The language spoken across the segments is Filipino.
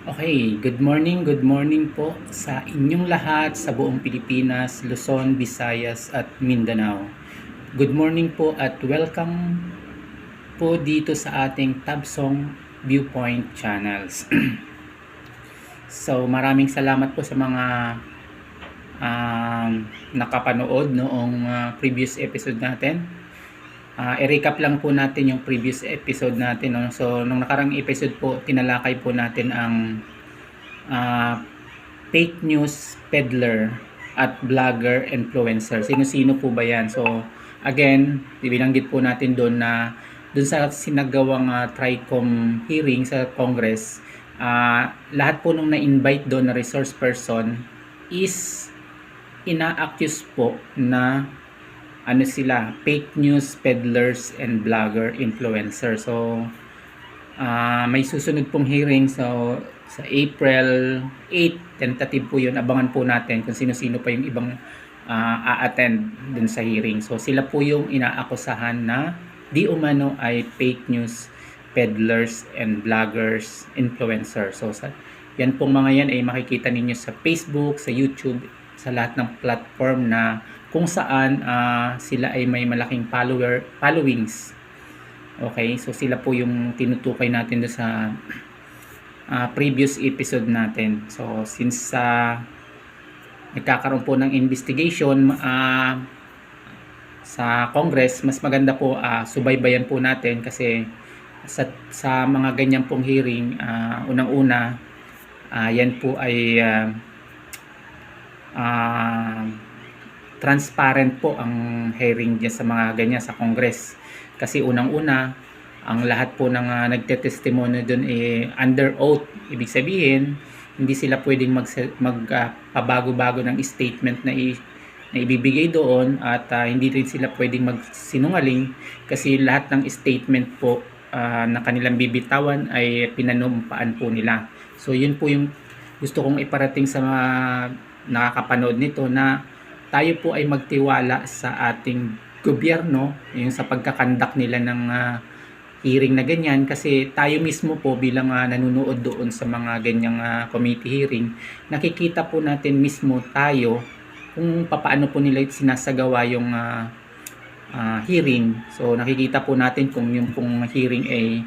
Okay, good morning po sa inyong lahat sa buong Pilipinas, Luzon, Visayas at Mindanao. Good morning po at welcome po dito sa ating Tabsong Viewpoint Channels. So maraming salamat po sa mga nakapanood noong previous episode natin. I-recap lang po natin yung previous episode natin. No? So nung nakarang episode po, tinalakay po natin ang fake news peddler at vlogger influencer. Sino-sino po ba yan? So, again, binanggit po natin doon na doon sa sinagawang TRICOM hearing sa Congress, lahat po nung na-invite doon na resource person is ina-accuse po na ano sila, fake news peddlers and vlogger influencer. So, may susunod pong hearing sa April 8, tentative po yun. Abangan po natin kung sino-sino pa yung ibang a-attend dun sa hearing. So sila po yung inaakusahan na di umano ay fake news peddlers and vloggers, influencers. So yan pong mga yan ay makikita ninyo sa Facebook, sa YouTube, sa lahat ng platform na kung saan sila ay may malaking followings. Okay, so sila po yung tinutukoy natin doon sa previous episode natin. So since nagkakaroon po ng investigation sa Congress, mas maganda po subaybayan po natin kasi sa mga ganyan pong hearing, unang-una yan po ay transparent po ang hearing dyan sa mga ganyan sa Congress. Kasi unang-una, ang lahat po ng nagtetestimono doon under oath. Ibig sabihin, hindi sila pwedeng magpabago-bago ng statement na ibibigay doon at hindi rin sila pwedeng magsinungaling kasi lahat ng statement po na kanilang bibitawan ay pinanumpaan po nila. So yun po yung gusto kong iparating sa mga nakakapanood nito na tayo po ay magtiwala sa ating gobyerno yung sa pagkakandak nila ng hearing na ganyan kasi tayo mismo po bilang nanonood doon sa mga ganyang committee hearing, nakikita po natin mismo tayo kung paano po nila sinasagawa yung hearing. So nakikita po natin kung yung pong hearing ay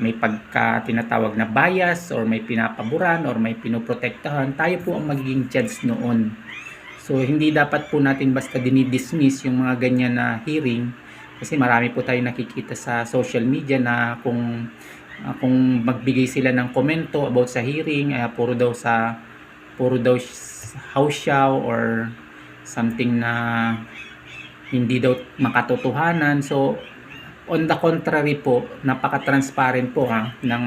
may pagka tinatawag na bias or may pinapaboran or may pinoprotektahan, tayo po ang magiging judge noon. So hindi dapat po natin basta dinidismiss yung mga ganyan na hearing kasi marami po tayo nakikita sa social media na kung magbigay sila ng komento about sa hearing, puro daw house show or something na hindi daw makatotohanan. So on the contrary po, napaka-transparent po ng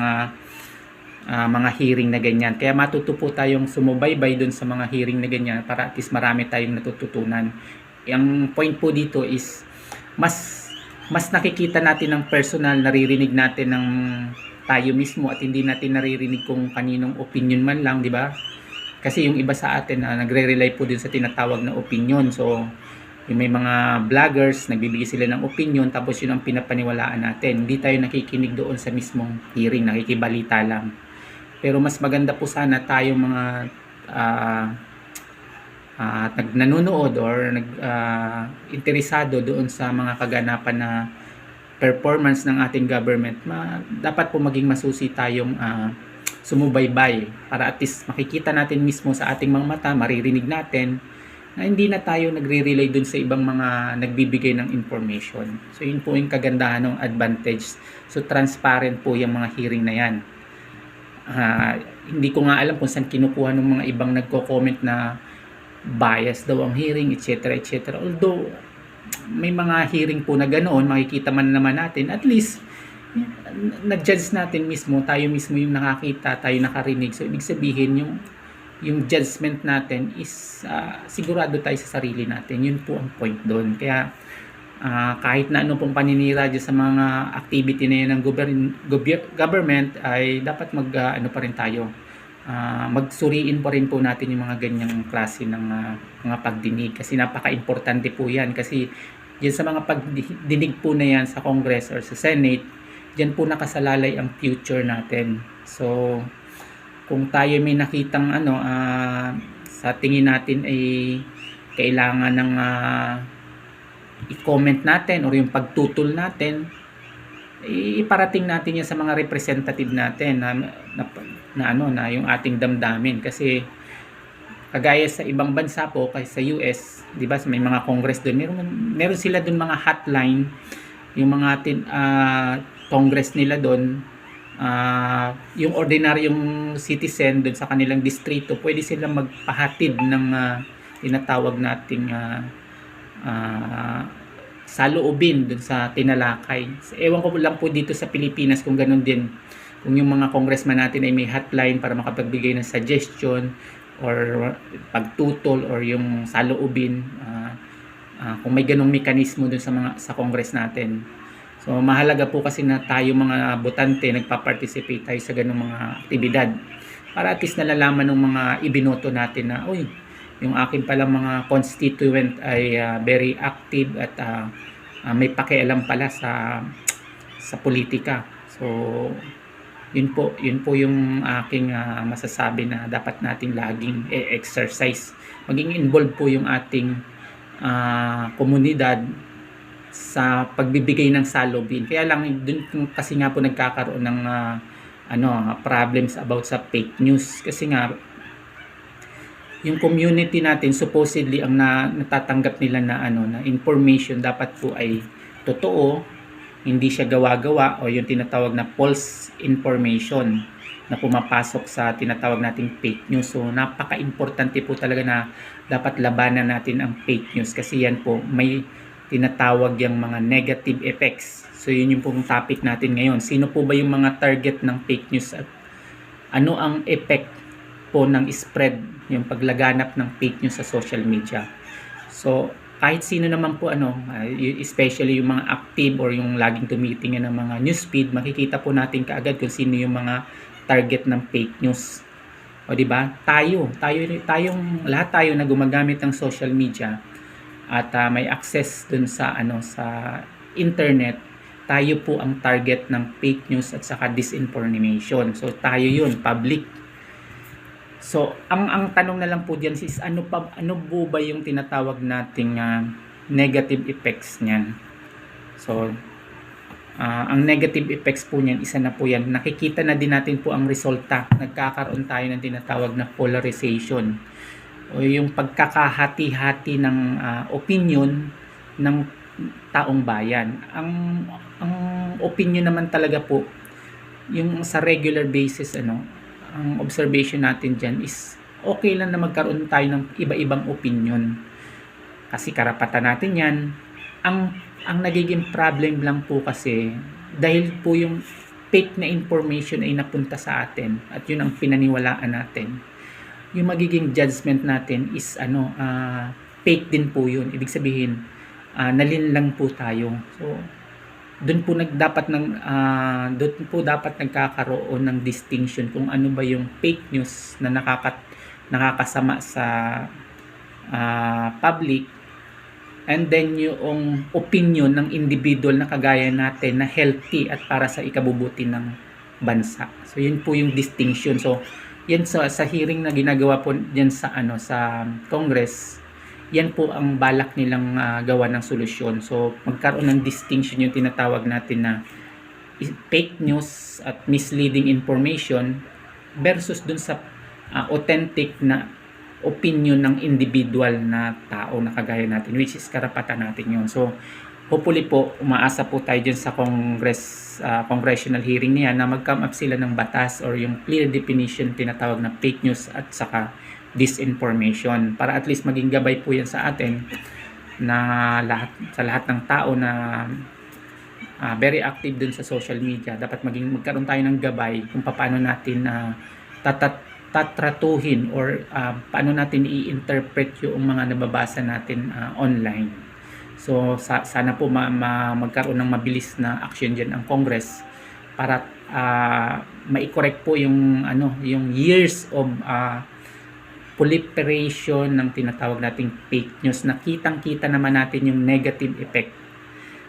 mga hearing na ganyan. Kaya matuto po tayong sumubaybay dun sa mga hearing na ganyan para at least marami tayong natututunan. Yung point po dito is mas nakikita natin ng personal, naririnig natin ng tayo mismo at hindi natin naririnig kung kaninong opinion man lang, di ba? Kasi yung iba sa atin nagre-rely po din sa tinatawag na opinion. So yung may mga vloggers, nagbibigay sila ng opinion tapos yun ang pinapaniwalaan natin. Hindi tayo nakikinig doon sa mismong hearing, nakikibalita lang. Pero mas maganda po sana tayo mga nanonood or interesado doon sa mga kaganapan na performance ng ating government, dapat po maging masusi tayong sumubaybay para at least makikita natin mismo sa ating mga mata, maririnig natin na hindi na tayo nagre-relay dun sa ibang mga nagbibigay ng information. So yun po yung kagandahan ng advantage. So transparent po yung mga hearing na yan. Hindi ko nga alam kung saan kinukuha ng mga ibang nagko-comment na bias daw ang hearing, etc. etc. Although may mga hearing po na ganoon, makikita man naman natin, at least na-judge natin mismo, tayo mismo yung nakakita, tayo nakarinig. So ibig sabihin yung judgment natin is sigurado tayo sa sarili natin. Yun po ang point doon. Kaya kahit na ano pong paninira dyan sa mga activity na yan ng government ay dapat ano pa rin tayo, magsuriin pa rin po natin yung mga ganyang klase ng mga pagdinig kasi napaka-importante po yan kasi dyan sa mga pagdinig po na yan sa Congress or sa Senate, dyan po nakasalalay ang future natin. So kung tayo may nakitang sa tingin natin ay kailangan ng i-comment natin or yung pagtutol natin, iparating natin yan sa mga representative natin na yung ating damdamin. Kasi kagaya sa ibang bansa po, kasi sa US, 'di ba, may mga congress doon, meron sila doon mga hotline, yung mga congress nila doon, yung ordinaryong citizen doon sa kanilang distrito, pwede silang magpahatid ng tinatawag nating saloobin doon sa tinalakay. Ewan ko lang po dito sa Pilipinas kung ganun din, kung yung mga congressman natin ay may hotline para makapagbigay ng suggestion or pagtutol or yung saloobin, kung may ganung mekanismo dun sa congress natin. So mahalaga po kasi na tayo mga botante nagpa-participate tayo sa ganung mga aktibidad para at least nalalaman ng mga ibinoto natin na yung akin palang mga constituent ay very active at may pakialam pala sa politika. So yun po yung aking masasabi na dapat nating laging exercise, maging involved po yung ating komunidad sa pagbibigay ng salubin. Kaya lang dun kasi nga po nagkakaroon ng problems about sa fake news, kasi nga yung community natin supposedly ang natatanggap nila na information dapat po ay totoo, hindi siya gawa-gawa o yung tinatawag na false information na pumapasok sa tinatawag nating fake news. So napaka-importante po talaga na dapat labanan natin ang fake news, kasi yan po may tinatawag yung mga negative effects. So yun yung pong topic natin ngayon. Sino po ba yung mga target ng fake news at ano ang effect po ng spread, yung paglaganap ng fake news sa social media? So kahit sino naman po especially yung mga active or yung laging tumitingin ng mga newsfeed, makikita po natin kaagad kung sino yung mga target ng fake news. O di ba? Tayong lahat tayo na gumagamit ng social media at may access dun sa sa internet, tayo po ang target ng fake news at saka disinformation. So tayo yun, public. So ang tanong na lang po diyan is ano po ba yung tinatawag nating negative effects niyan? So ang negative effects po niyan, isa na po yan, nakikita na din natin po ang resulta. Nagkakaroon tayo ng tinatawag na polarization o yung pagkakahati-hati ng opinion ng taong bayan. Ang opinion naman talaga po, yung sa regular basis ang observation natin dyan is okay lang na magkaroon tayo ng iba-ibang opinion, kasi karapatan natin yan. Ang nagiging problem lang po kasi dahil po yung fake na information ay napunta sa atin at yun ang pinaniwalaan natin, yung magiging judgment natin is fake din po yun. Ibig sabihin nalinlang po tayo. So doon po dapat nagkakaroon ng distinction kung ano ba yung fake news na nakakasama sa public, and then yung opinion ng individual na kagaya natin na healthy at para sa ikabubuti ng bansa. So yun po yung distinction. So yan sa hearing na ginagawa po diyan sa Congress, yan po ang balak nilang gawa ng solusyon. So magkaroon ng distinction, yung tinatawag natin na fake news at misleading information versus dun sa authentic na opinion ng individual na tao na kagaya natin, which is karapatan natin yun. So hopefully po, umaasa po tayo dyan sa congressional hearing niya na mag-come up sila ng batas or yung clear definition tinatawag na fake news at saka disinformation, para at least maging gabay po yan sa atin na lahat ng tao na very active dun sa social media. Dapat magkaroon tayo ng gabay kung paano natin tatratuhin or paano natin i-interpret yung mga nababasa natin online. So sana po magkaroon ng mabilis na action diyan ang Congress para mai-correct po yung yung years of proliferation ng tinatawag nating fake news na kitang-kita naman natin yung negative effect.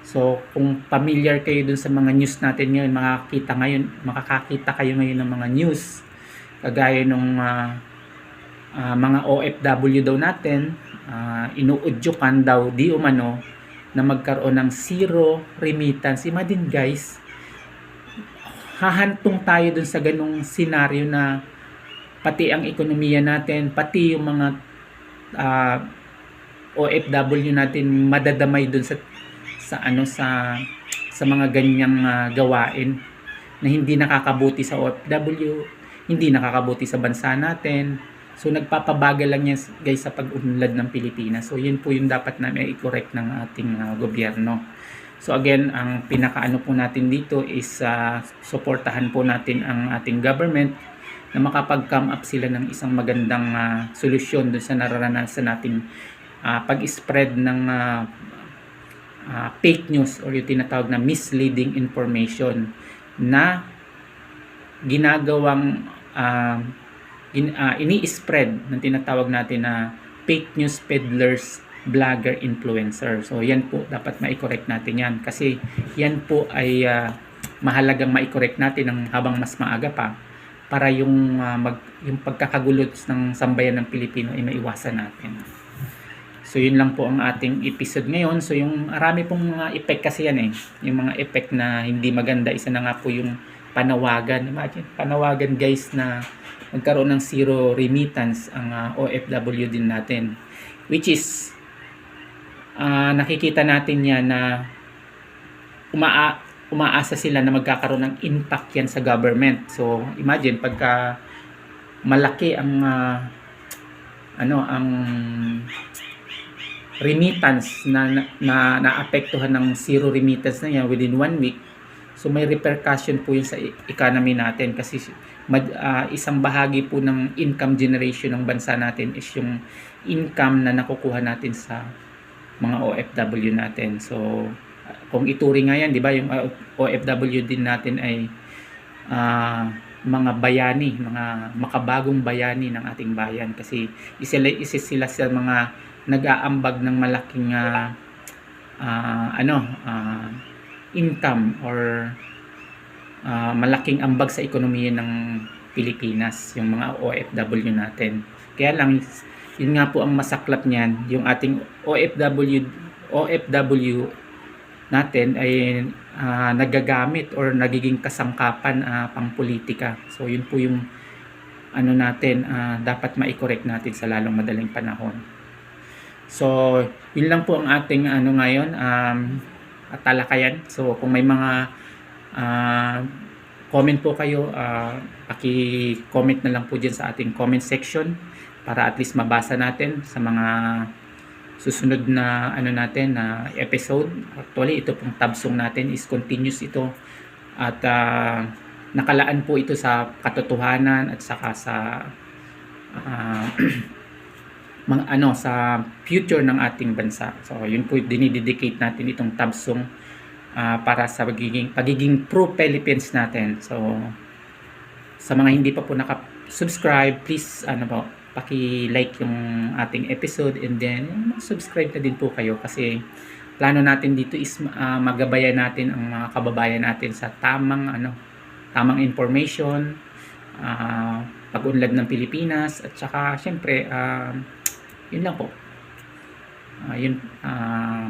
So kung familiar kayo dun sa mga news natin ngayon, makakakita kayo ngayon ng mga news kagaya nung mga OFW daw natin, inuudyukan daw di umano na magkaroon ng zero remittance. Imagine guys, hahantong tayo dun sa ganung senaryo na pati ang ekonomiya natin, pati yung mga OFW natin madadamay dun sa mga ganyang gawain na hindi nakakabuti sa OFW, hindi nakakabuti sa bansa natin. So nagpapabagal lang yan guys sa pag-unlad ng Pilipinas. So yun po yung dapat na i-correct ng ating gobyerno. So again, ang pinakaano po natin dito is suportahan po natin ang ating government na makapag-come up sila ng isang magandang solusyon dun sa nararanasan nating pag-spread ng fake news or yung tinatawag na misleading information na ginagawang ini-spread ng tinatawag natin na fake news peddlers, blogger, influencer. So yan po dapat mai-correct natin yan kasi yan po ay mahalagang mai-correct natin ng habang mas maaga pa para yung pagkakagulo ng sambayan ng Pilipino ay maiwasan natin. So yun lang po ang ating episode ngayon. So yung marami pong mga effect kasi yan yung mga effect na hindi maganda. Isa na nga po yung panawagan. Imagine, panawagan guys na magkaroon ng zero remittance ang OFW din natin. Which is, nakikita natin yan na umaasa sila na magkakaroon ng impact yan sa government. So imagine, pagka malaki ang remittance na naapektuhan ng zero remittance na yan within 1 week, so may repercussion po yun sa economy natin kasi isang bahagi po ng income generation ng bansa natin is yung income na nakukuha natin sa mga OFW natin. So kung ituring nga yan, di ba, yung OFW din natin ay mga bayani, mga makabagong bayani ng ating bayan kasi isa sila sa mga nag-aambag ng malaking income or malaking ambag sa ekonomiya ng Pilipinas, yung mga OFW natin. Kaya lang, yun nga po ang masaklap niyan, yung ating OFW natin ay nagagamit or nagiging kasangkapan pang politika. So yun po yung natin dapat mai-correct natin sa lalong madaling panahon. So yun lang po ang ating ngayon talakayan. So kung may mga comment po kayo, paki-comment na lang po dyan sa ating comment section para at least mabasa natin sa mga susunod na natin na episode. Actually ito pong tabsong natin is continuous ito at nakalaan po ito sa katotohanan at saka sa sa future ng ating bansa. So yun po dinidedicate natin itong tabsong para sa pagiging pro-Philippines natin. So sa mga hindi pa po naka-subscribe, please paki-like yung ating episode and then subscribe na din po kayo kasi plano natin dito is magabayan natin ang mga kababayan natin sa tamang information, pag-unlad ng Pilipinas at saka syempre yun lang po.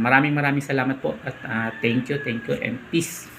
Maraming salamat po at thank you and peace.